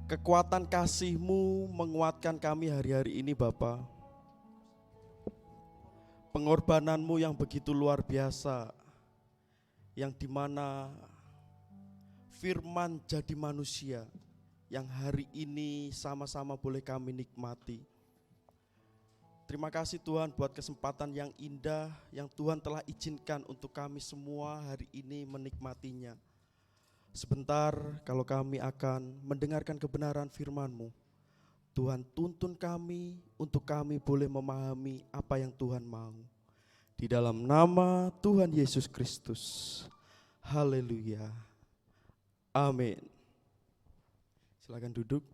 Kekuatan kasih-Mu menguatkan kami hari-hari ini Bapa. Pengorbanan-Mu yang begitu luar biasa, yang dimana firman jadi manusia, yang hari ini sama-sama boleh kami nikmati. Terima kasih Tuhan buat kesempatan yang indah yang Tuhan telah izinkan untuk kami semua hari ini menikmatinya. Sebentar kalau kami akan mendengarkan kebenaran firman-Mu, Tuhan tuntun kami untuk kami boleh memahami apa yang Tuhan mau. Di dalam nama Tuhan Yesus Kristus. Haleluya. Amin. Silakan duduk.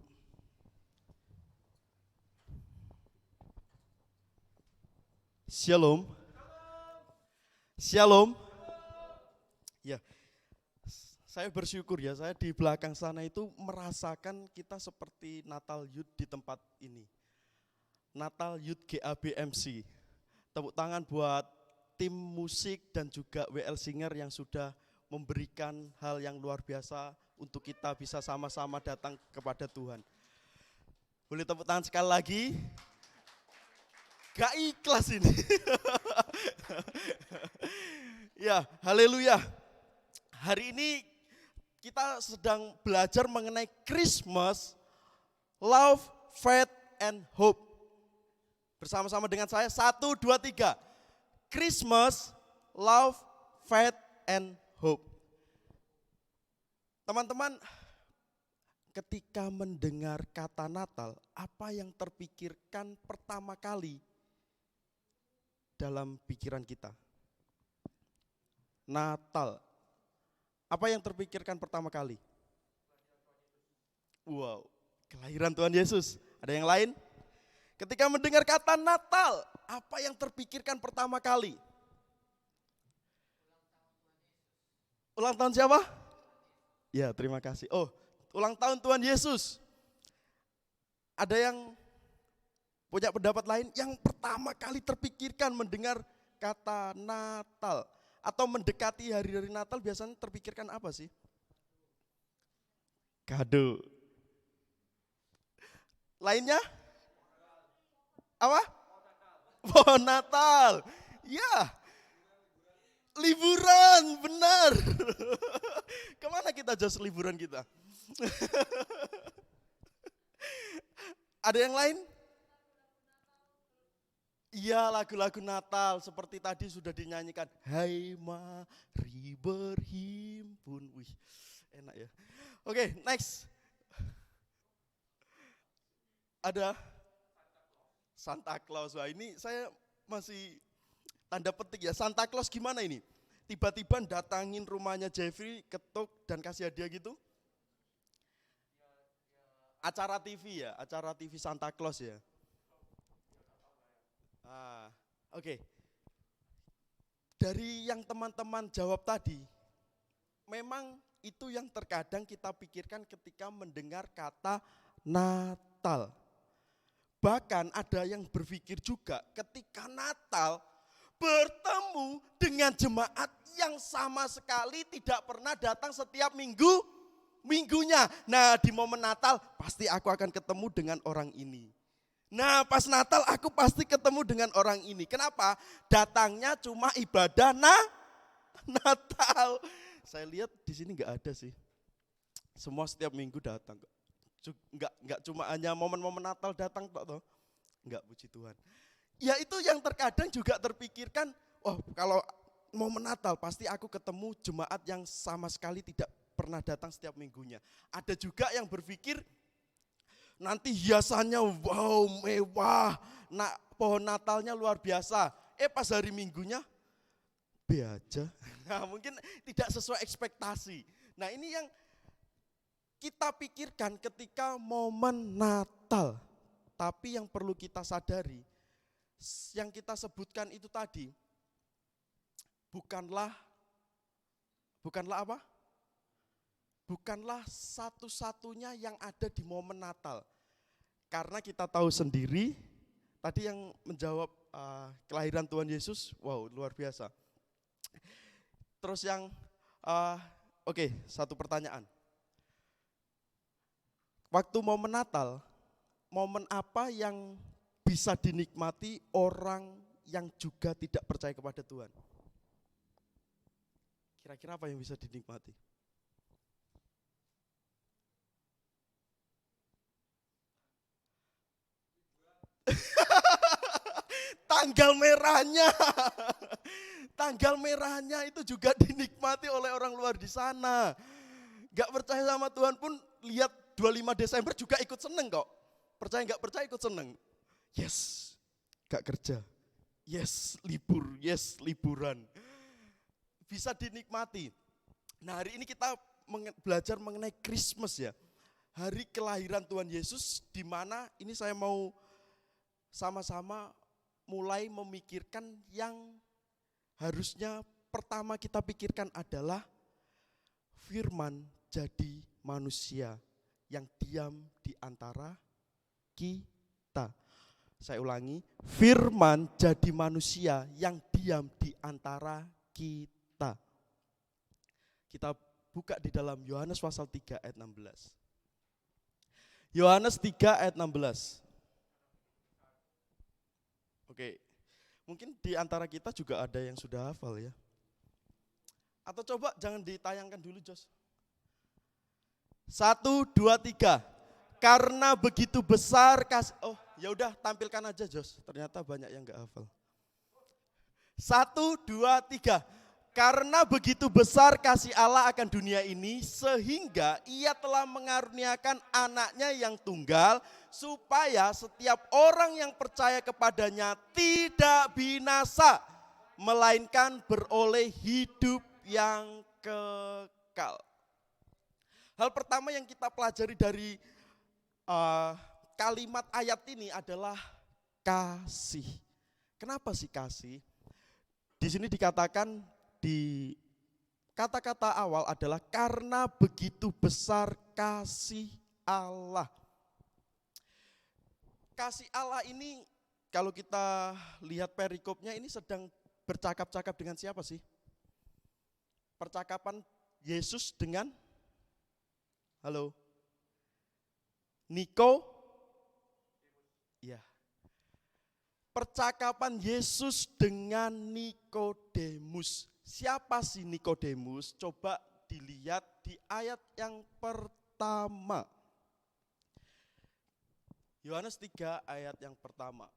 Shalom. Shalom. Ya. Saya bersyukur ya, saya di belakang sana itu merasakan kita seperti Natal Youth di tempat ini. Natal Youth GABMC. Tepuk tangan buat tim musik dan juga WL Singer yang sudah memberikan hal yang luar biasa untuk kita bisa sama-sama datang kepada Tuhan. Boleh tepuk tangan sekali lagi? Gak ikhlas ini. Ya, haleluya. Hari ini kita sedang belajar mengenai Christmas, Love, Faith, and Hope. Bersama-sama dengan saya, 1, 2, 3. Christmas, Love, Faith, and Hope. Teman-teman, ketika mendengar kata Natal, apa yang terpikirkan pertama kali dalam pikiran kita? Natal. Apa yang terpikirkan pertama kali? Wow, kelahiran Tuhan Yesus. Ada yang lain? Ketika mendengar kata Natal, apa yang terpikirkan pertama kali? Ulang tahun siapa? Ya, terima kasih. Oh, ulang tahun Tuhan Yesus. Ada yang punya pendapat lain? Yang pertama kali terpikirkan mendengar kata Natal atau mendekati hari-hari Natal biasanya terpikirkan apa sih? Kado. Lainnya? Apa? Pohon Natal. Ya. Liburan, benar. Kemana kita just liburan kita? Ada yang lain? Iya, lagu-lagu Natal seperti tadi sudah dinyanyikan. Hai mari berhimpun. Wih, enak ya. Oke, next. Ada Santa Claus. Wah, ini saya masih tanda petik ya. Santa Claus gimana ini? Tiba-tiba datangin rumahnya Jeffrey, ketuk dan kasih hadiah gitu? Acara TV ya, acara TV Santa Claus ya. Oke. Dari yang teman-teman jawab tadi, memang itu yang terkadang kita pikirkan ketika mendengar kata Natal. Bahkan ada yang berpikir juga ketika Natal bertemu dengan jemaat yang sama sekali tidak pernah datang setiap minggunya. Nah, di momen Natal pasti aku akan ketemu dengan orang ini. Nah, pas Natal aku pasti ketemu dengan orang ini. Kenapa? Datangnya cuma ibadah Natal. Saya lihat di sini nggak ada sih. Semua setiap minggu datang. Nggak cuma hanya momen-momen Natal datang toh. Nggak, puji Tuhan. Ya itu yang terkadang juga terpikirkan, oh kalau momen Natal pasti aku ketemu jemaat yang sama sekali tidak pernah datang setiap minggunya. Ada juga yang berpikir, nanti hiasannya wow mewah, pohon Natalnya luar biasa. Pas hari Minggunya B aja. Nah, mungkin tidak sesuai ekspektasi. Nah, ini yang kita pikirkan ketika momen Natal. Tapi yang perlu kita sadari, yang kita sebutkan itu tadi bukanlah apa? Bukanlah satu-satunya yang ada di momen Natal. Karena kita tahu sendiri, tadi yang menjawab kelahiran Tuhan Yesus, wow luar biasa. Terus yang, oke, satu pertanyaan. waktu momen Natal, momen apa yang bisa dinikmati orang yang juga tidak percaya kepada Tuhan? Kira-kira apa yang bisa dinikmati? Tanggal merahnya. Tanggal merahnya itu juga dinikmati oleh orang luar di sana. Gak percaya sama Tuhan pun lihat 25 Desember juga ikut seneng kok. Percaya gak percaya ikut seneng. Yes, gak kerja. Yes, libur. Yes, liburan. Bisa dinikmati. Nah, hari ini kita belajar mengenai Christmas ya. Hari kelahiran Tuhan Yesus, di mana ini saya mau sama-sama mulai memikirkan yang harusnya pertama kita pikirkan adalah firman jadi manusia yang diam di antara kita. Saya ulangi, firman jadi manusia yang diam di antara kita. Kita buka di dalam Yohanes pasal 3 ayat 16. Yohanes 3 ayat 16. Oke, mungkin di antara kita juga ada yang sudah hafal ya. Atau coba jangan ditayangkan dulu Jos. 1, 2, 3. Karena begitu besar kasih, oh ya udah tampilkan aja Jos. Ternyata banyak yang gak hafal. 1, 2, 3. Karena begitu besar kasih Allah akan dunia ini, sehingga ia telah mengaruniakan anaknya yang tunggal, supaya setiap orang yang percaya kepadanya tidak binasa, melainkan beroleh hidup yang kekal. Hal pertama yang kita pelajari dari kalimat ayat ini adalah kasih. Kenapa sih kasih? Di sini dikatakan, di kata-kata awal adalah karena begitu besar kasih Allah. Kasih Allah ini kalau kita lihat perikopnya ini sedang bercakap-cakap dengan siapa sih? Percakapan Yesus dengan, halo, Niko, ya. Percakapan Yesus dengan Nikodemus. Siapa sih Nikodemus? Coba dilihat di ayat yang pertama. Yohanes 3 ayat yang pertama.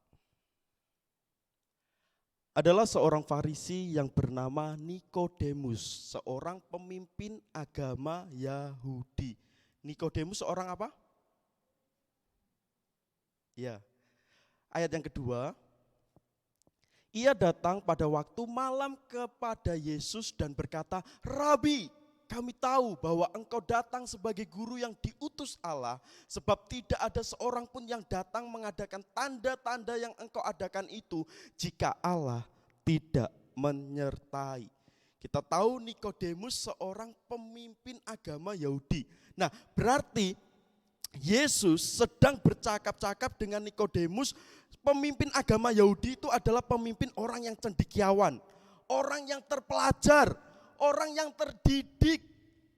Adalah seorang Farisi yang bernama Nikodemus, seorang pemimpin agama Yahudi. Nikodemus seorang apa? Ya. Ayat yang kedua. Ia datang pada waktu malam kepada Yesus dan berkata, Rabi, kami tahu bahwa engkau datang sebagai guru yang diutus Allah, sebab tidak ada seorang pun yang datang mengadakan tanda-tanda yang engkau adakan itu, jika Allah tidak menyertai. Kita tahu Nikodemus seorang pemimpin agama Yahudi. Nah, berarti Yesus sedang bercakap-cakap dengan Nikodemus. Pemimpin agama Yahudi itu adalah pemimpin orang yang cendekiawan, orang yang terpelajar, orang yang terdidik,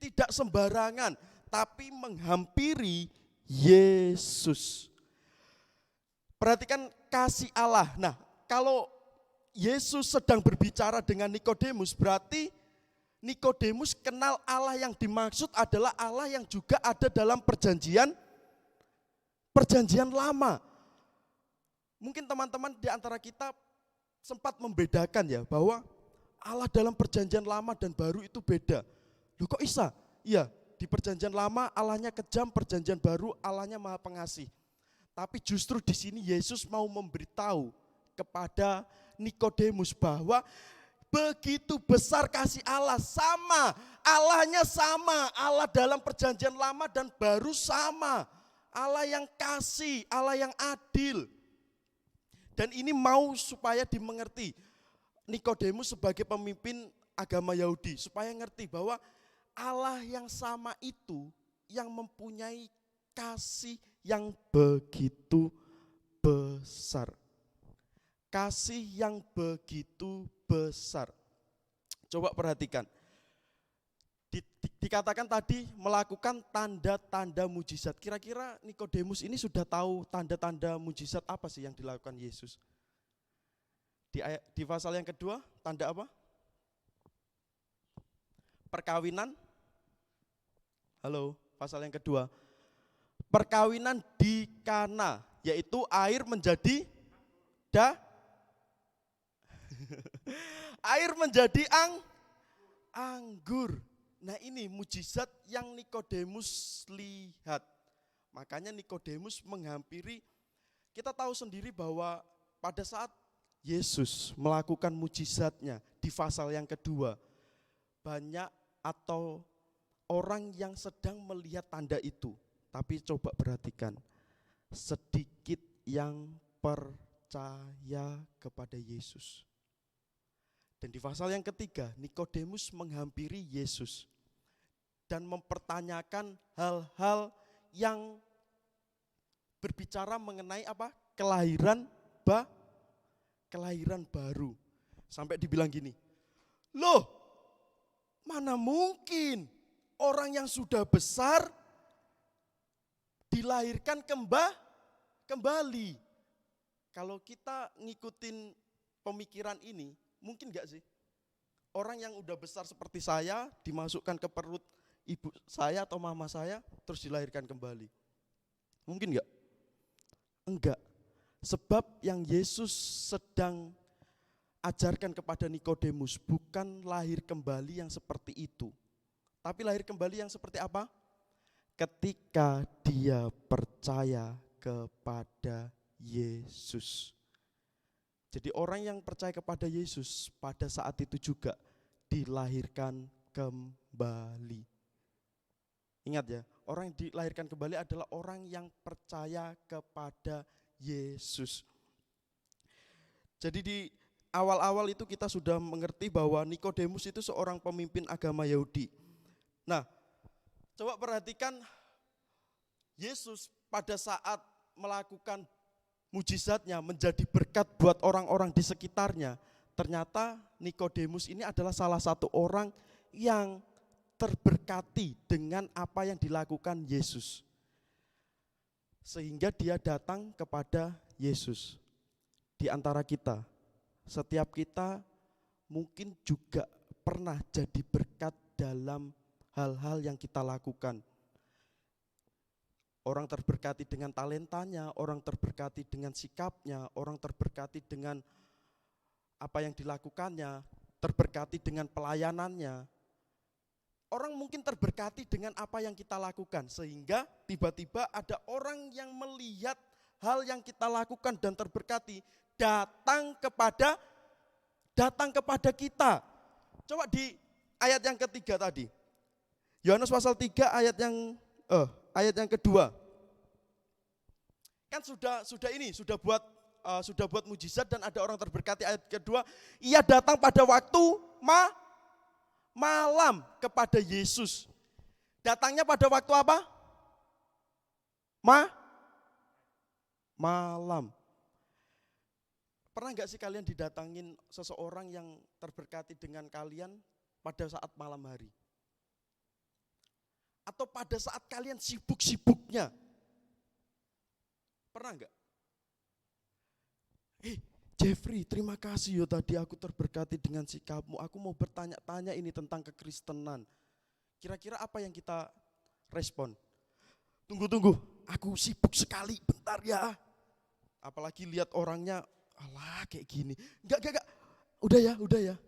tidak sembarangan, tapi menghampiri Yesus. Perhatikan kasih Allah. Nah, kalau Yesus sedang berbicara dengan Nikodemus, berarti Nikodemus kenal Allah yang dimaksud adalah Allah yang juga ada dalam perjanjian lama. Mungkin teman-teman di antara kita sempat membedakan ya bahwa Allah dalam perjanjian lama dan baru itu beda. Loh kok bisa? Iya, di perjanjian lama Allahnya kejam, perjanjian baru Allahnya maha pengasih. Tapi justru di sini Yesus mau memberitahu kepada Nikodemus bahwa begitu besar kasih Allah, sama, Allahnya sama, Allah dalam perjanjian lama dan baru sama. Allah yang kasih, Allah yang adil. Dan ini mau supaya dimengerti Nikodemus sebagai pemimpin agama Yahudi, supaya ngerti bahwa Allah yang sama itu yang mempunyai kasih yang begitu besar. Kasih yang begitu besar. Coba perhatikan. Dikatakan tadi melakukan tanda-tanda mujizat. Kira-kira Nikodemus ini sudah tahu tanda-tanda mujizat apa sih yang dilakukan Yesus? Di pasal yang kedua, tanda apa? Perkawinan. Halo, pasal yang kedua. Perkawinan di Kana, yaitu air menjadi air menjadi anggur. Nah ini mujizat yang Nikodemus lihat. Makanya Nikodemus menghampiri, kita tahu sendiri bahwa pada saat Yesus melakukan mujizatnya di pasal yang kedua, banyak atau orang yang sedang melihat tanda itu. Tapi coba perhatikan, sedikit yang percaya kepada Yesus. Dan di pasal yang ketiga, Nikodemus menghampiri Yesus dan mempertanyakan hal-hal yang berbicara mengenai apa? Kelahiran baru. Sampai dibilang gini, loh mana mungkin orang yang sudah besar dilahirkan kembali. Kalau kita ngikutin pemikiran ini, mungkin gak sih? Orang yang udah besar seperti saya dimasukkan ke perut ibu saya atau mama saya terus dilahirkan kembali. Mungkin gak? Enggak. Sebab yang Yesus sedang ajarkan kepada Nikodemus bukan lahir kembali yang seperti itu. Tapi lahir kembali yang seperti apa? Ketika dia percaya kepada Yesus. Jadi orang yang percaya kepada Yesus pada saat itu juga dilahirkan kembali. Ingat ya, orang yang dilahirkan kembali adalah orang yang percaya kepada Yesus. Jadi di awal-awal itu kita sudah mengerti bahwa Nikodemus itu seorang pemimpin agama Yahudi. Nah, coba perhatikan Yesus pada saat melakukan mujizatnya menjadi berkat buat orang-orang di sekitarnya. Ternyata Nikodemus ini adalah salah satu orang yang terberkati dengan apa yang dilakukan Yesus. Sehingga dia datang kepada Yesus. Di antara kita, setiap kita mungkin juga pernah jadi berkat dalam hal-hal yang kita lakukan. Orang terberkati dengan talentanya, orang terberkati dengan sikapnya, orang terberkati dengan apa yang dilakukannya, terberkati dengan pelayanannya. Orang mungkin terberkati dengan apa yang kita lakukan, sehingga tiba-tiba ada orang yang melihat hal yang kita lakukan dan terberkati, datang kepada kita. Coba di ayat yang ketiga tadi, Yohanes pasal 3 ayat yang kedua. Kan sudah buat mujizat dan ada orang terberkati. Ayat kedua, ia datang pada waktu malam kepada Yesus. Datangnya pada waktu apa? Malam. Pernah gak sih kalian didatangin seseorang yang terberkati dengan kalian pada saat malam hari? Atau pada saat kalian sibuk-sibuknya? Pernah enggak? Jeffrey, terima kasih tadi aku terberkati dengan sikapmu. Aku mau bertanya-tanya ini tentang kekristenan. Kira-kira apa yang kita respon? Tunggu, aku sibuk sekali, bentar ya. Apalagi lihat orangnya, alah kayak gini. Enggak. Udah ya.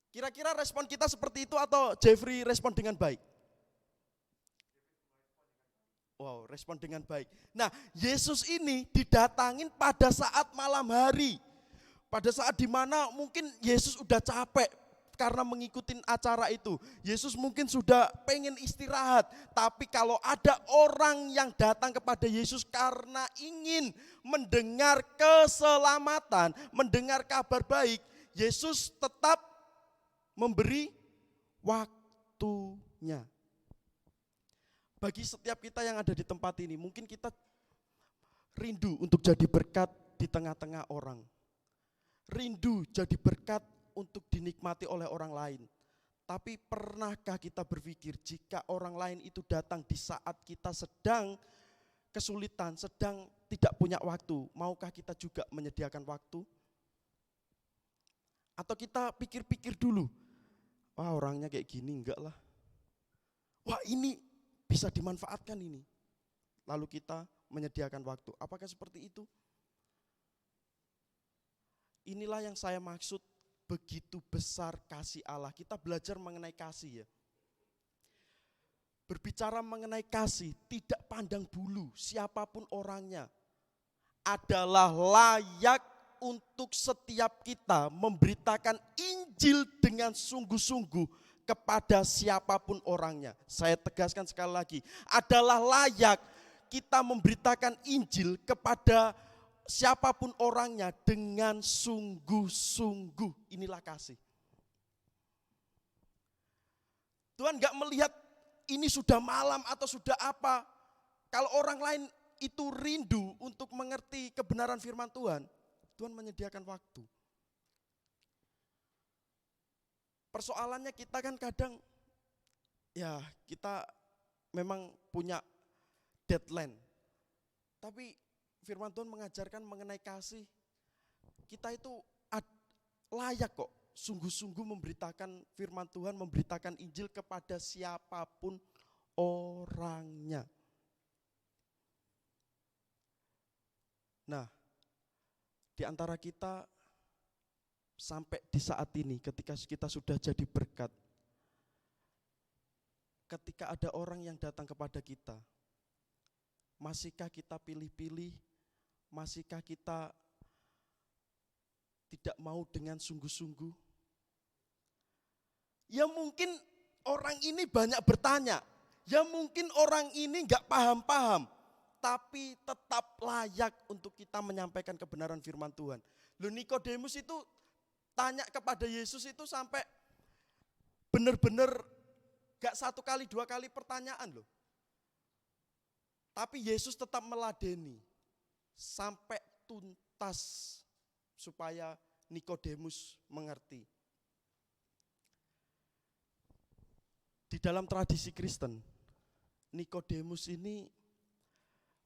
Kira-kira respon kita seperti itu atau Jeffrey respon dengan baik? Wow, respon dengan baik. Nah, Yesus ini didatangin pada saat malam hari. Pada saat dimana mungkin Yesus udah capek karena mengikuti acara itu. Yesus mungkin sudah pengen istirahat. Tapi kalau ada orang yang datang kepada Yesus karena ingin mendengar keselamatan, mendengar kabar baik, Yesus tetap memberi waktunya. Bagi setiap kita yang ada di tempat ini, mungkin kita rindu untuk jadi berkat di tengah-tengah orang. Rindu jadi berkat untuk dinikmati oleh orang lain. Tapi pernahkah kita berpikir jika orang lain itu datang di saat kita sedang kesulitan, sedang tidak punya waktu, maukah kita juga menyediakan waktu? Atau kita pikir-pikir dulu, wah orangnya kayak gini, enggak lah. Wah ini bisa dimanfaatkan ini. Lalu kita menyediakan waktu. Apakah seperti itu? Inilah yang saya maksud, begitu besar kasih Allah. Kita belajar mengenai kasih ya. Berbicara mengenai kasih, tidak pandang bulu siapapun orangnya. Adalah layak untuk setiap kita memberitakan Injil dengan sungguh-sungguh kepada siapapun orangnya. Saya tegaskan sekali lagi, adalah layak kita memberitakan Injil kepada siapapun orangnya dengan sungguh-sungguh. Inilah kasih. Tuhan gak melihat ini sudah malam atau sudah apa. Kalau orang lain itu rindu untuk mengerti kebenaran firman Tuhan, Tuhan menyediakan waktu. Persoalannya kita kan kadang, ya kita memang punya deadline. Tapi firman Tuhan mengajarkan mengenai kasih, kita itu layak kok sungguh-sungguh memberitakan firman Tuhan, memberitakan Injil kepada siapapun orangnya. Nah, di antara kita sampai di saat ini ketika kita sudah jadi berkat, ketika ada orang yang datang kepada kita, masihkah kita pilih-pilih? Masihkah kita tidak mau dengan sungguh-sungguh? Ya mungkin orang ini banyak bertanya, ya mungkin orang ini gak paham-paham, tapi tetap layak untuk kita menyampaikan kebenaran firman Tuhan. Loh, Nikodemus itu tanya kepada Yesus itu sampai benar-benar gak satu kali dua kali pertanyaan loh. Tapi Yesus tetap meladeni sampai tuntas supaya Nikodemus mengerti. Di dalam tradisi Kristen, Nikodemus ini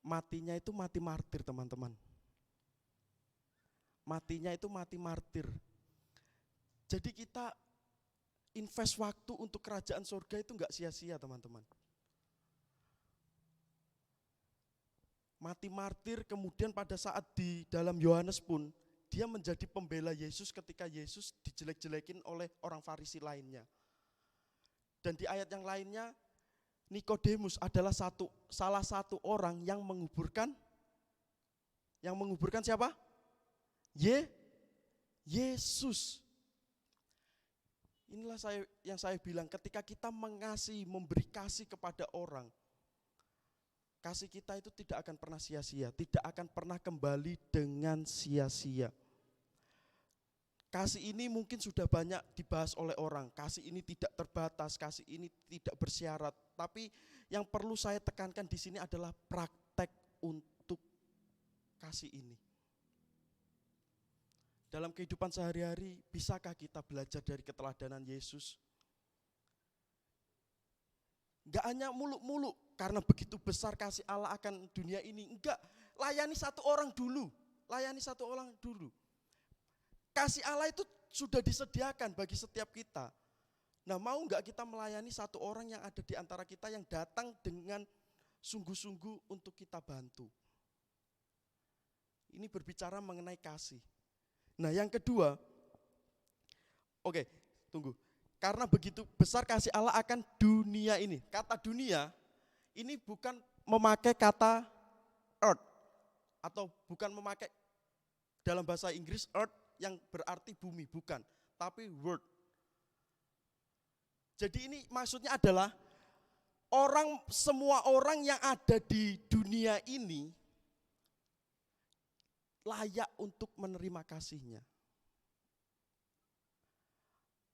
matinya itu mati martir, teman-teman. Matinya itu mati martir. Jadi kita invest waktu untuk kerajaan surga itu enggak sia-sia, teman-teman. Mati martir, kemudian pada saat di dalam Yohanes pun, dia menjadi pembela Yesus ketika Yesus dijelek-jelekin oleh orang Farisi lainnya. Dan di ayat yang lainnya, Nikodemus adalah salah satu orang yang menguburkan siapa? Yesus. Inilah yang saya bilang, ketika kita mengasihi, memberi kasih kepada orang, kasih kita itu tidak akan pernah sia-sia, tidak akan pernah kembali dengan sia-sia. Kasih ini mungkin sudah banyak dibahas oleh orang, kasih ini tidak terbatas, kasih ini tidak bersyarat. Tapi yang perlu saya tekankan di sini adalah praktek untuk kasih ini. Dalam kehidupan sehari-hari, bisakah kita belajar dari keteladanan Yesus? Enggak hanya muluk-muluk karena begitu besar kasih Allah akan dunia ini. Enggak, layani satu orang dulu. Kasih Allah itu sudah disediakan bagi setiap kita. Nah, mau enggak kita melayani satu orang yang ada di antara kita yang datang dengan sungguh-sungguh untuk kita bantu. Ini berbicara mengenai kasih. Nah, yang kedua, oke, tunggu. Karena begitu besar kasih Allah akan dunia ini. Kata dunia, ini bukan memakai kata earth. Atau bukan memakai dalam bahasa Inggris earth yang berarti bumi, bukan. Tapi world. Jadi ini maksudnya adalah semua orang yang ada di dunia ini layak untuk menerima kasih-Nya.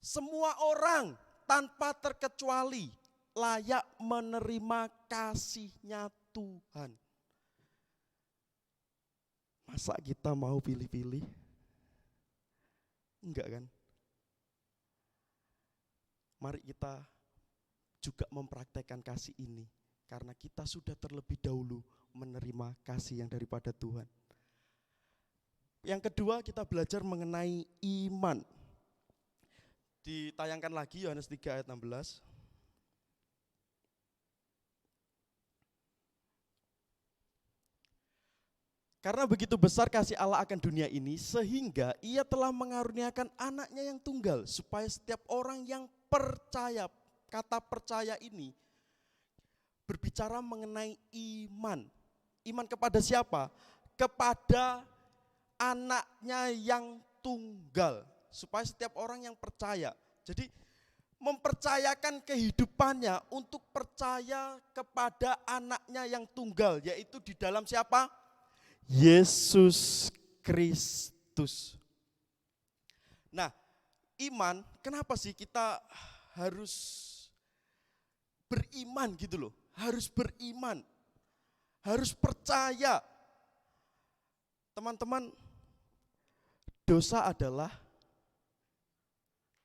Semua orang tanpa terkecuali layak menerima kasih-Nya Tuhan. Masa kita mau pilih-pilih? Enggak kan? Mari kita juga mempraktekkan kasih ini, karena kita sudah terlebih dahulu menerima kasih yang daripada Tuhan. Yang kedua, kita belajar mengenai iman. Ditayangkan lagi Yohanes 3 ayat 16. Karena begitu besar kasih Allah akan dunia ini, sehingga ia telah mengaruniakan anaknya yang tunggal, supaya setiap orang yang percaya, kata percaya ini berbicara mengenai iman. Iman kepada siapa? Kepada anaknya yang tunggal, supaya setiap orang yang percaya. Jadi mempercayakan kehidupannya untuk percaya kepada anaknya yang tunggal, yaitu di dalam siapa? Yesus Kristus. Nah, iman, kenapa sih kita harus beriman gitu loh? Harus beriman, harus percaya. Teman-teman, dosa adalah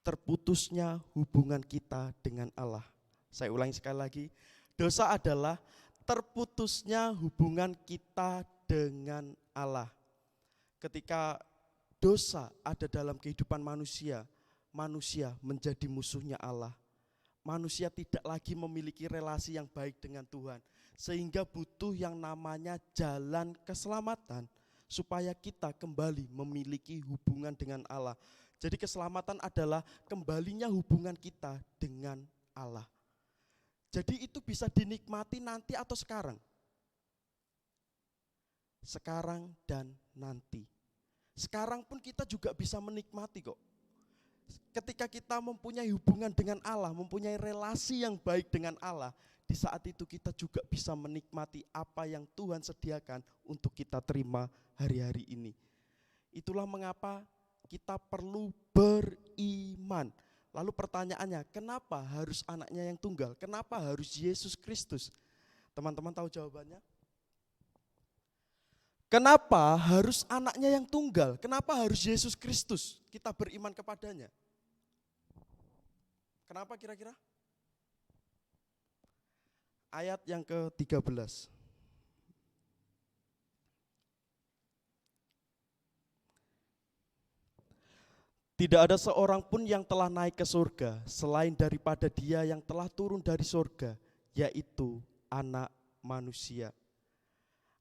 terputusnya hubungan kita dengan Allah. Saya ulangi sekali lagi, dosa adalah terputusnya hubungan kita dengan Allah. Ketika dosa ada dalam kehidupan manusia, manusia menjadi musuhnya Allah. Manusia tidak lagi memiliki relasi yang baik dengan Tuhan, sehingga butuh yang namanya jalan keselamatan, supaya kita kembali memiliki hubungan dengan Allah. Jadi keselamatan adalah kembalinya hubungan kita dengan Allah. Jadi itu bisa dinikmati nanti atau sekarang. Sekarang dan nanti. Sekarang pun kita juga bisa menikmati kok. Ketika kita mempunyai hubungan dengan Allah, mempunyai relasi yang baik dengan Allah, di saat itu kita juga bisa menikmati apa yang Tuhan sediakan untuk kita terima hari-hari ini. Itulah mengapa kita perlu beriman. Lalu pertanyaannya, kenapa harus anaknya yang tunggal? Kenapa harus Yesus Kristus? Teman-teman tahu jawabannya? Kenapa harus anaknya yang tunggal? Kenapa harus Yesus Kristus? Kita beriman kepadanya. Kenapa kira-kira? Ayat yang ke-13. Tidak ada seorang pun yang telah naik ke surga selain daripada Dia yang telah turun dari surga, yaitu Anak Manusia.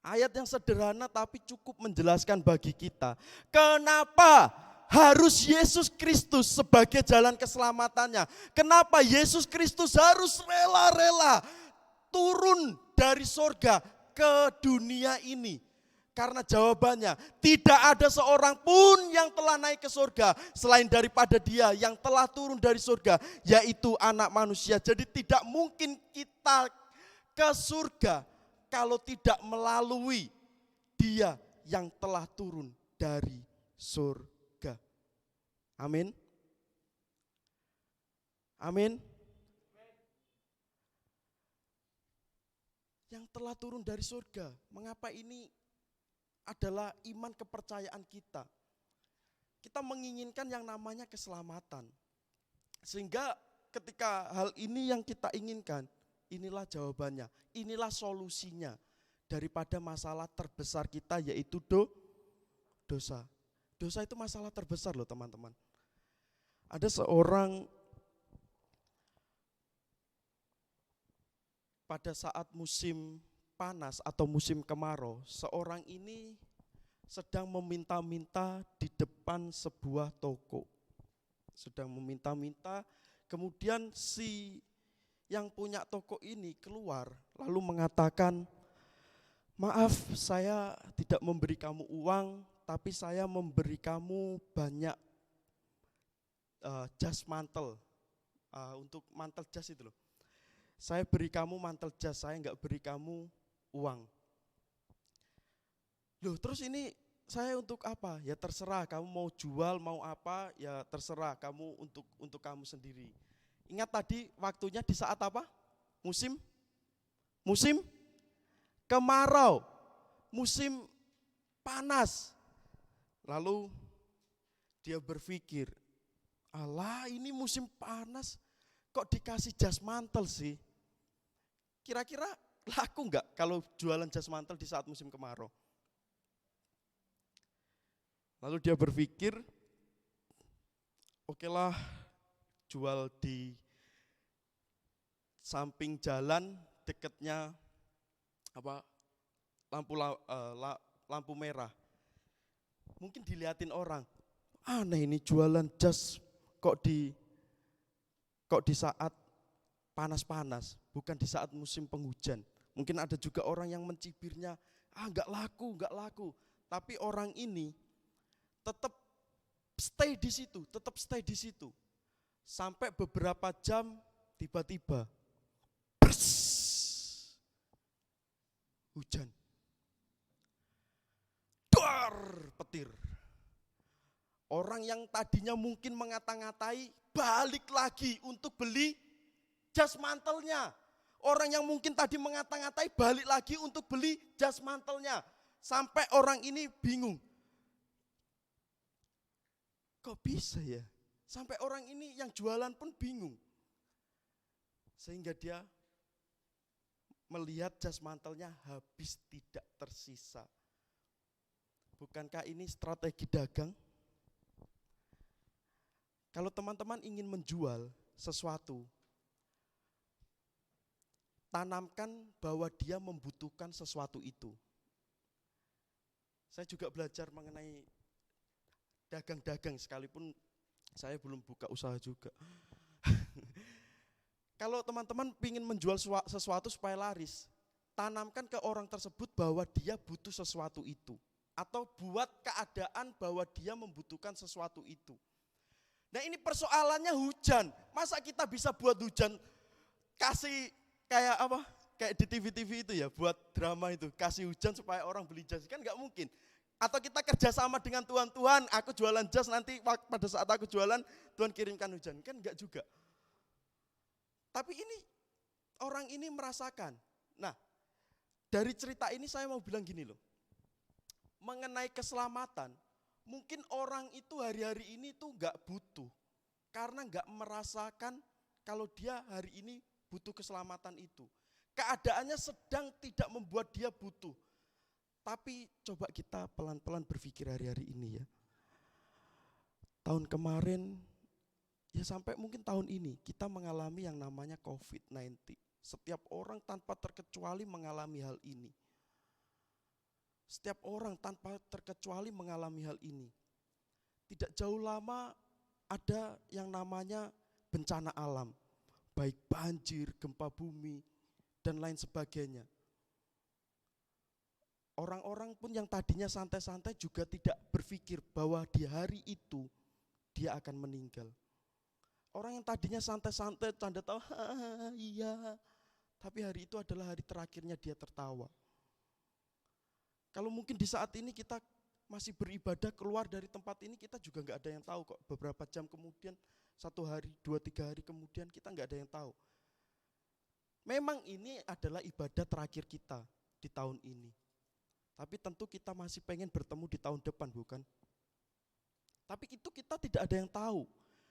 Ayat yang sederhana tapi cukup menjelaskan bagi kita. Kenapa harus Yesus Kristus sebagai jalan keselamatannya? Kenapa Yesus Kristus harus rela-rela turun dari surga ke dunia ini? Karena jawabannya, tidak ada seorang pun yang telah naik ke surga selain daripada Dia yang telah turun dari surga, yaitu Anak Manusia. Jadi tidak mungkin kita ke surga kalau tidak melalui Dia yang telah turun dari surga. Amin. Amin. Yang telah turun dari surga. Mengapa ini adalah iman kepercayaan kita? Kita menginginkan yang namanya keselamatan. Sehingga ketika hal ini yang kita inginkan, inilah jawabannya, inilah solusinya daripada masalah terbesar kita, yaitu dosa. Dosa itu masalah terbesar loh teman-teman. Ada seorang pada saat musim panas atau musim kemarau, seorang ini sedang meminta-minta di depan sebuah toko. Sedang meminta-minta, kemudian si yang punya toko ini keluar lalu mengatakan, maaf saya tidak memberi kamu uang, tapi saya memberi kamu banyak jas mantel, untuk mantel jas itu loh. Saya beri kamu mantel jas, saya enggak beri kamu uang. Loh terus ini saya untuk apa? Ya terserah, kamu mau jual mau apa ya terserah, kamu untuk kamu sendiri. Ingat tadi waktunya di saat apa? Musim kemarau, musim panas. Lalu dia berpikir, alah ini musim panas, kok dikasih jas mantel sih? Kira-kira laku enggak kalau jualan jas mantel di saat musim kemarau? Lalu dia berpikir, oke lah jual di samping jalan dekatnya lampu merah. Mungkin dilihatin orang, aneh ini jualan jas kok di saat panas-panas, bukan di saat musim penghujan. Mungkin ada juga orang yang mencibirnya, enggak laku. Tapi orang ini tetap stay di situ. Sampai beberapa jam tiba-tiba hujan. Dar, petir. Orang yang tadinya mungkin mengata-ngatai balik lagi untuk beli jas mantelnya. Orang yang mungkin tadi mengata-ngatai balik lagi untuk beli jas mantelnya. Sampai orang ini bingung. Kok bisa ya? Sampai orang ini yang jualan pun bingung. Sehingga dia melihat jas mantelnya habis tidak tersisa. Bukankah ini strategi dagang? Kalau teman-teman ingin menjual sesuatu, tanamkan bahwa dia membutuhkan sesuatu itu. Saya juga belajar mengenai dagang-dagang sekalipun saya belum buka usaha juga. Kalau teman-teman ingin menjual sesuatu supaya laris, tanamkan ke orang tersebut bahwa dia butuh sesuatu itu. Atau buat keadaan bahwa dia membutuhkan sesuatu itu. Nah ini persoalannya hujan. Masa kita bisa buat hujan kasih kayak apa? Kayak di TV-TV itu ya, buat drama itu, kasih hujan supaya orang beli jas, kan enggak mungkin. Atau kita kerjasama dengan Tuhan, aku jualan jas, nanti pada saat aku jualan, Tuhan kirimkan hujan, kan enggak juga. Tapi ini, orang ini merasakan. Nah, dari cerita ini saya mau bilang gini loh, mengenai keselamatan, mungkin orang itu hari-hari ini tuh enggak butuh, karena enggak merasakan kalau dia hari ini butuh keselamatan itu. Keadaannya sedang tidak membuat dia butuh. Tapi coba kita pelan-pelan berpikir hari-hari ini ya. Tahun kemarin, ya sampai mungkin tahun ini, kita mengalami yang namanya COVID-19. Setiap orang tanpa terkecuali mengalami hal ini. Setiap orang tanpa terkecuali mengalami hal ini. Tidak jauh lama ada yang namanya bencana alam. Baik banjir, gempa bumi, dan lain sebagainya. Orang-orang pun yang tadinya santai-santai juga tidak berpikir bahwa di hari itu dia akan meninggal. Orang yang tadinya santai-santai, canda tawa, iya. Tapi hari itu adalah hari terakhirnya dia tertawa. Kalau mungkin di saat ini kita masih beribadah keluar dari tempat ini, kita juga gak ada yang tahu kok. Beberapa jam kemudian, 1 hari, 2-3 hari kemudian kita gak ada yang tahu. Memang ini adalah ibadah terakhir kita di tahun ini. Tapi tentu kita masih pengen bertemu di tahun depan, bukan? Tapi itu kita tidak ada yang tahu.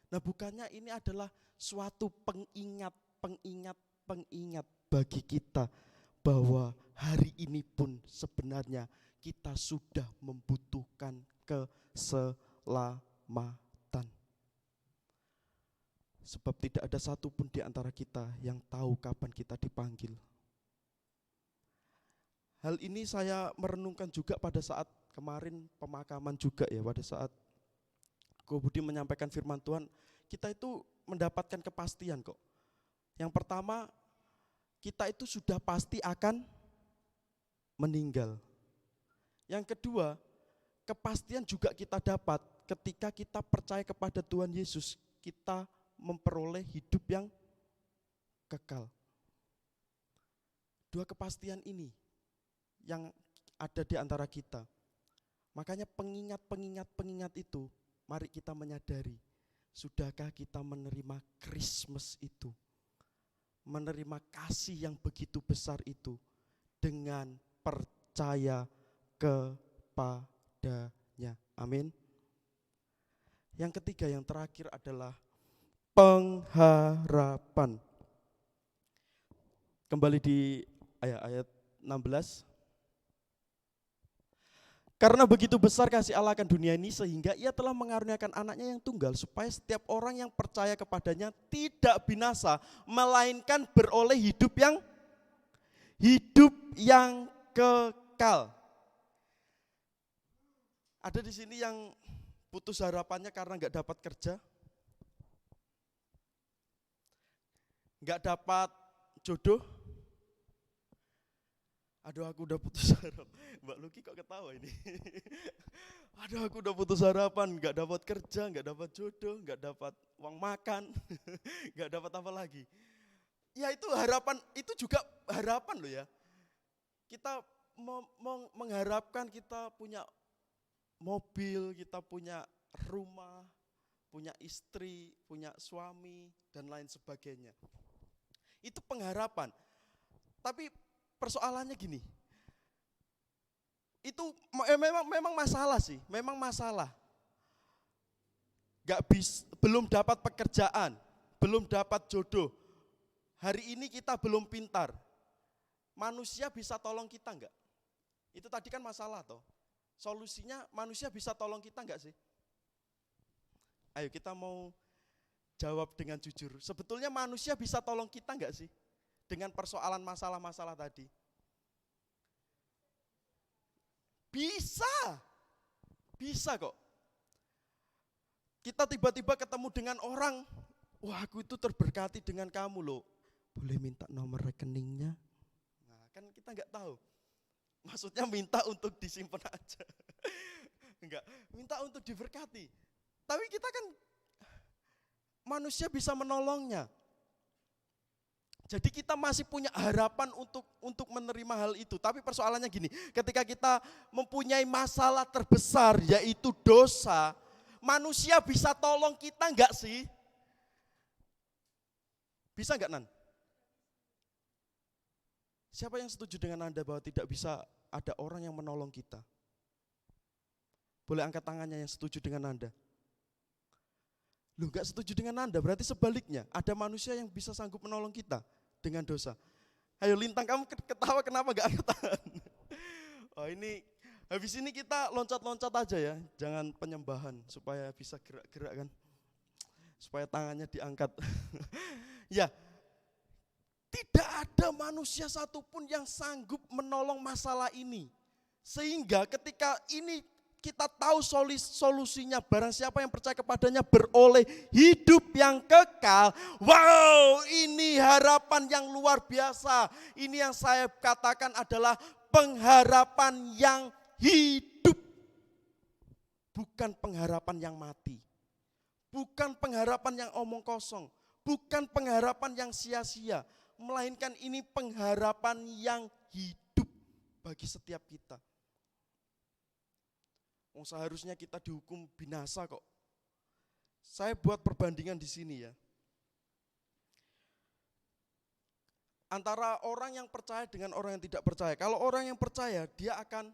Nah bukannya ini adalah suatu pengingat bagi kita bahwa hari ini pun sebenarnya kita sudah membutuhkan keselamatan. Sebab tidak ada satupun di antara kita yang tahu kapan kita dipanggil. Hal ini saya merenungkan juga pada saat kemarin pemakaman juga ya, pada saat Ko Budi menyampaikan firman Tuhan, kita itu mendapatkan kepastian kok. Yang pertama, kita itu sudah pasti akan meninggal. Yang kedua, kepastian juga kita dapat ketika kita percaya kepada Tuhan Yesus, kita memperoleh hidup yang kekal. Dua kepastian ini yang ada di antara kita. Makanya pengingat itu, mari kita menyadari, sudahkah kita menerima Christmas itu, menerima kasih yang begitu besar itu dengan percaya kepadanya. Amin. Yang ketiga, yang terakhir adalah pengharapan. Kembali di ayat 16. Karena begitu besar kasih Allah akan dunia ini sehingga ia telah mengaruniakan anaknya yang tunggal supaya setiap orang yang percaya kepadanya tidak binasa melainkan beroleh hidup yang kekal. Ada di sini yang putus harapannya karena nggak dapat kerja, nggak dapat jodoh. Aduh, aku udah putus harapan. Mbak Luki kok ketawa ini? Aduh, aku udah putus harapan, nggak dapat kerja, nggak dapat jodoh, nggak dapat uang makan, nggak dapat apa lagi. Ya itu harapan, itu juga harapan loh ya. Kita mengharapkan kita punya mobil, kita punya rumah, punya istri, punya suami, dan lain sebagainya. Itu pengharapan. Tapi persoalannya gini, itu memang masalah sih, memang masalah. Belum dapat pekerjaan, belum dapat jodoh. Hari ini kita belum pintar. Manusia bisa tolong kita enggak? Itu tadi kan masalah toh. Solusinya manusia bisa tolong kita enggak sih? Ayo kita mau jawab dengan jujur. Sebetulnya manusia bisa tolong kita enggak sih? Dengan persoalan masalah-masalah tadi. Bisa kok. Kita tiba-tiba ketemu dengan orang, wah aku itu terberkati dengan kamu loh. Boleh minta nomor rekeningnya? Nah kan kita enggak tahu. Maksudnya minta untuk disimpan aja. Enggak, minta untuk diberkati. Tapi kita kan manusia bisa menolongnya. Jadi kita masih punya harapan untuk menerima hal itu. Tapi persoalannya gini, ketika kita mempunyai masalah terbesar yaitu dosa, manusia bisa tolong kita enggak sih? Bisa enggak, Nan? Siapa yang setuju dengan Anda bahwa tidak bisa ada orang yang menolong kita? Boleh angkat tangannya yang setuju dengan Anda. Loh, enggak setuju dengan Anda, berarti sebaliknya, ada manusia yang bisa sanggup menolong kita dengan dosa. Ayo Lintang, kamu ketawa kenapa gak angkat tangan? Oh ini, habis ini kita loncat-loncat aja ya, jangan penyembahan supaya bisa gerak-gerak kan. Supaya tangannya diangkat. Ya, tidak ada manusia satupun yang sanggup menolong masalah ini. Sehingga ketika ini kita tahu solusinya, barang siapa yang percaya kepadanya beroleh hidup yang kekal. Wow, ini harapan yang luar biasa. Ini yang saya katakan adalah pengharapan yang hidup. Bukan pengharapan yang mati. Bukan pengharapan yang omong kosong. Bukan pengharapan yang sia-sia. Melainkan ini pengharapan yang hidup bagi setiap kita. Seharusnya kita dihukum binasa kok. Saya buat perbandingan di sini ya. Antara orang yang percaya dengan orang yang tidak percaya. Kalau orang yang percaya, dia akan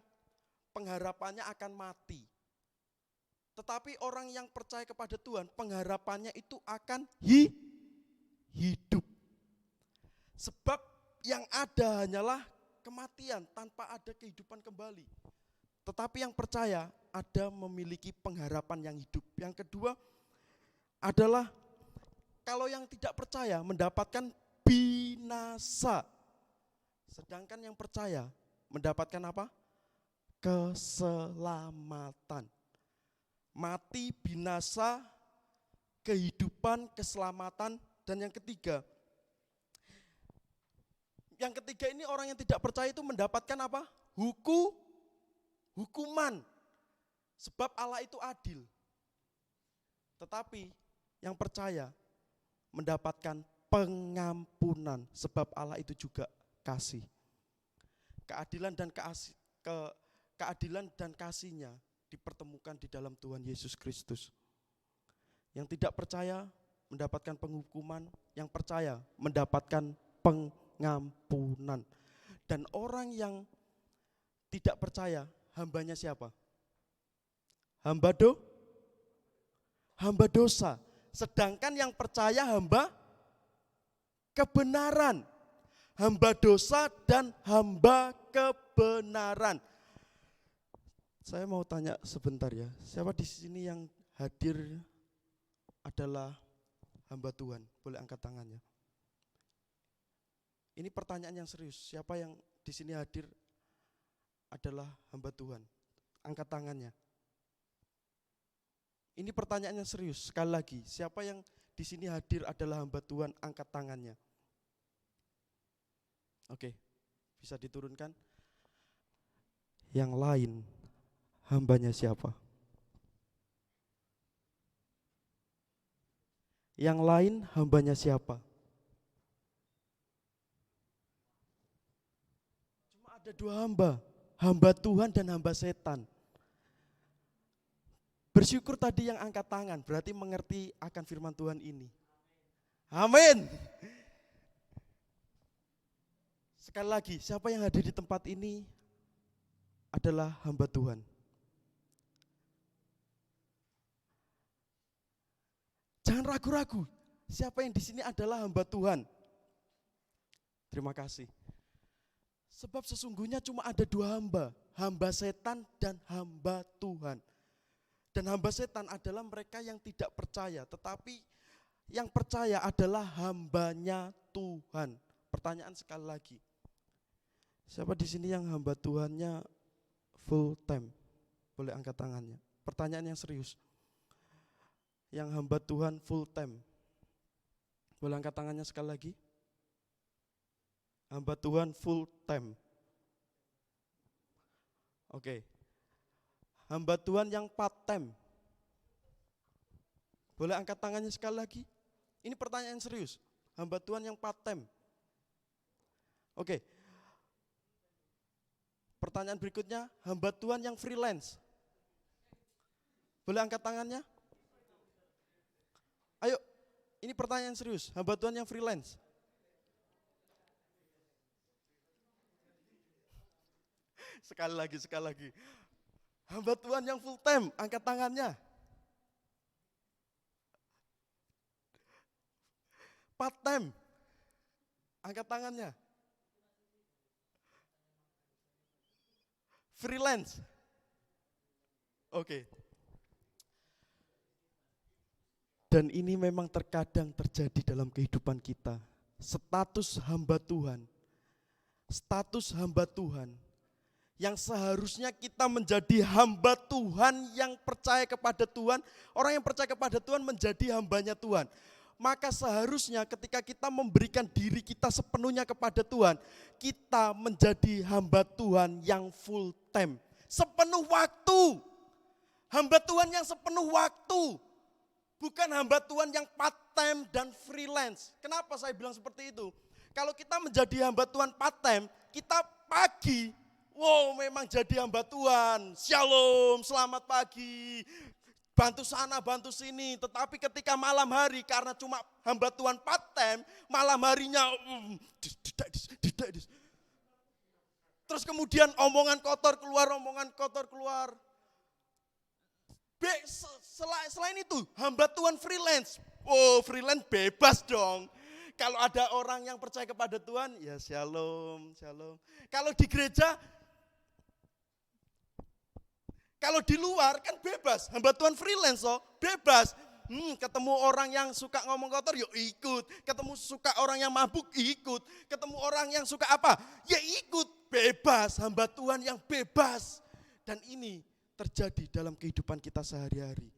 pengharapannya akan mati. Tetapi orang yang percaya kepada Tuhan, pengharapannya itu akan hidup. Sebab yang ada hanyalah kematian tanpa ada kehidupan kembali. Tetapi yang percaya ada memiliki pengharapan yang hidup. Yang kedua adalah kalau yang tidak percaya mendapatkan binasa. Sedangkan yang percaya mendapatkan apa? Keselamatan. Mati, binasa, kehidupan, keselamatan. Dan yang ketiga ini orang yang tidak percaya itu mendapatkan apa? Hukuman. Sebab Allah itu adil. Tetapi yang percaya mendapatkan pengampunan. Sebab Allah itu juga kasih. Keadilan dan kasihnya dipertemukan di dalam Tuhan Yesus Kristus. Yang tidak percaya mendapatkan penghukuman. Yang percaya mendapatkan pengampunan. Dan orang yang tidak percaya, hambanya siapa? Hamba dosa. Sedangkan yang percaya hamba kebenaran. Hamba dosa dan hamba kebenaran. Saya mau tanya sebentar ya, siapa di sini yang hadir adalah hamba Tuhan? Boleh angkat tangannya. Ini pertanyaan yang serius, siapa yang di sini hadir adalah hamba Tuhan? Angkat tangannya. Ini pertanyaan yang serius, sekali lagi, siapa yang di sini hadir adalah hamba Tuhan? Angkat tangannya. Oke, bisa diturunkan. Yang lain, hambanya siapa? Yang lain, hambanya siapa? Cuma ada dua hamba, hamba Tuhan dan hamba setan. Bersyukur tadi yang angkat tangan, berarti mengerti akan firman Tuhan ini. Amin. Sekali lagi, siapa yang hadir di tempat ini adalah hamba Tuhan. Jangan ragu-ragu, siapa yang di sini adalah hamba Tuhan. Terima kasih. Sebab sesungguhnya cuma ada dua hamba, hamba setan dan hamba Tuhan. Dan hamba setan adalah mereka yang tidak percaya, tetapi yang percaya adalah hambanya Tuhan. Pertanyaan sekali lagi, siapa di sini yang hamba Tuhannya full time? Boleh angkat tangannya. Pertanyaan yang serius. Yang hamba Tuhan full time. Boleh angkat tangannya sekali lagi. Hamba Tuhan full time. Oke. Hamba Tuhan yang part time. Boleh angkat tangannya sekali lagi. Ini pertanyaan serius. Hamba Tuhan yang part time. Oke. Pertanyaan berikutnya, hamba Tuhan yang freelance. Boleh angkat tangannya? Ayo, ini pertanyaan serius, hamba Tuhan yang freelance. Sekali lagi. Hamba Tuhan yang full time, angkat tangannya. Part time, angkat tangannya. Freelance. Oke. Dan ini memang terkadang terjadi dalam kehidupan kita. Status hamba Tuhan yang seharusnya kita menjadi hamba Tuhan yang percaya kepada Tuhan. Orang yang percaya kepada Tuhan menjadi hambanya Tuhan. Maka seharusnya ketika kita memberikan diri kita sepenuhnya kepada Tuhan, kita menjadi hamba Tuhan yang full time, sepenuh waktu. Hamba Tuhan yang sepenuh waktu, bukan hamba Tuhan yang part time dan freelance. Kenapa saya bilang seperti itu? Kalau kita menjadi hamba Tuhan part time, kita pagi, wow memang jadi hamba Tuhan, shalom, selamat pagi, bantu sana, bantu sini. Tetapi ketika malam hari, karena cuma hamba Tuhan part time, malam harinya terus kemudian omongan kotor keluar. Selain itu, hamba Tuhan freelance. Oh, freelance bebas dong. Kalau ada orang yang percaya kepada Tuhan, ya shalom. Kalau di gereja, kalau di luar kan bebas, hamba Tuhan freelance bebas. Ketemu orang yang suka ngomong kotor, yuk ikut. Ketemu suka orang yang mabuk, ikut. Ketemu orang yang suka apa, ya ikut. Bebas, hamba Tuhan yang bebas. Dan ini terjadi dalam kehidupan kita sehari-hari.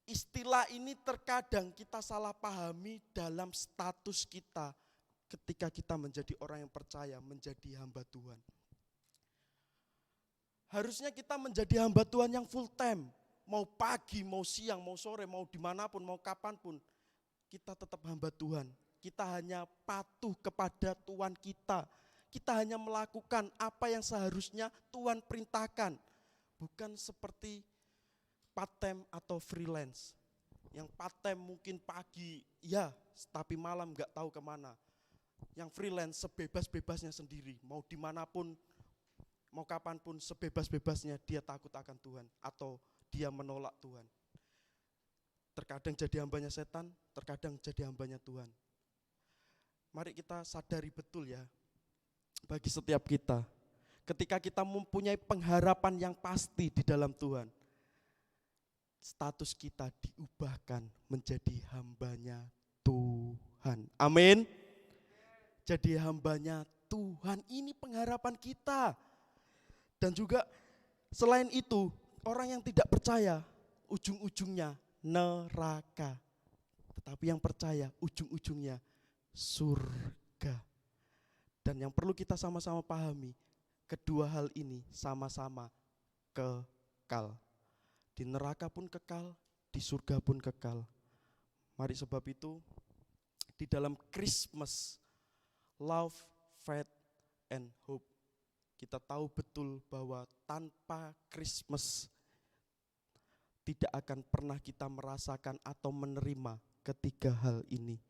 Istilah ini terkadang kita salah pahami dalam status kita ketika kita menjadi orang yang percaya, menjadi hamba Tuhan. Harusnya kita menjadi hamba Tuhan yang full time. Mau pagi, mau siang, mau sore, mau dimanapun, mau kapanpun. Kita tetap hamba Tuhan. Kita hanya patuh kepada Tuhan kita. Kita hanya melakukan apa yang seharusnya Tuhan perintahkan. Bukan seperti part time atau freelance. Yang part time mungkin pagi, ya, tapi malam gak tahu kemana. Yang freelance sebebas-bebasnya sendiri. Mau dimanapun, mau kapanpun sebebas-bebasnya dia takut akan Tuhan atau dia menolak Tuhan. Terkadang jadi hambanya setan, terkadang jadi hambanya Tuhan. Mari kita sadari betul ya, bagi setiap kita, ketika kita mempunyai pengharapan yang pasti di dalam Tuhan, status kita diubahkan menjadi hambanya Tuhan. Amin. Jadi hambanya Tuhan, ini pengharapan kita. Dan juga selain itu, orang yang tidak percaya, ujung-ujungnya neraka. Tetapi yang percaya, ujung-ujungnya surga. Dan yang perlu kita sama-sama pahami, kedua hal ini sama-sama kekal. Di neraka pun kekal, di surga pun kekal. Mari sebab itu, di dalam Christmas, love, faith, and hope, kita tahu betul bahwa tanpa Christmas tidak akan pernah kita merasakan atau menerima ketiga hal ini.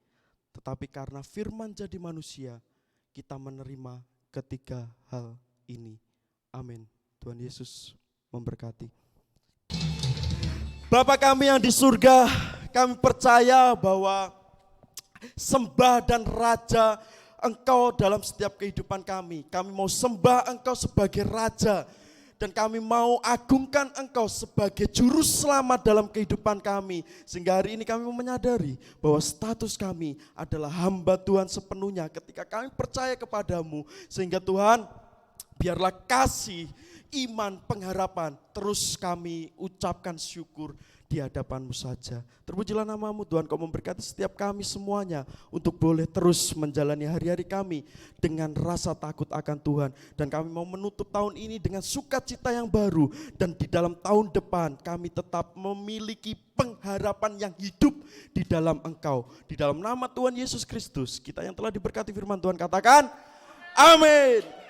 Tetapi karena firman jadi manusia, kita menerima ketiga hal ini. Amin. Tuhan Yesus memberkati. Bapa kami yang di surga, kami percaya bahwa sembah dan raja Engkau dalam setiap kehidupan kami. Kami mau sembah Engkau sebagai raja. Dan kami mau agungkan Engkau sebagai juru selamat dalam kehidupan kami. Sehingga hari ini kami menyadari bahwa status kami adalah hamba Tuhan sepenuhnya ketika kami percaya kepadamu. Sehingga Tuhan, biarlah kasih, iman, pengharapan terus kami ucapkan syukur di hadapan-Mu saja. Terpujilah nama-Mu Tuhan, Kau memberkati setiap kami semuanya untuk boleh terus menjalani hari-hari kami dengan rasa takut akan Tuhan. Dan kami mau menutup tahun ini dengan sukacita yang baru. Dan di dalam tahun depan kami tetap memiliki pengharapan yang hidup di dalam Engkau. Di dalam nama Tuhan Yesus Kristus, kita yang telah diberkati firman Tuhan katakan, amin.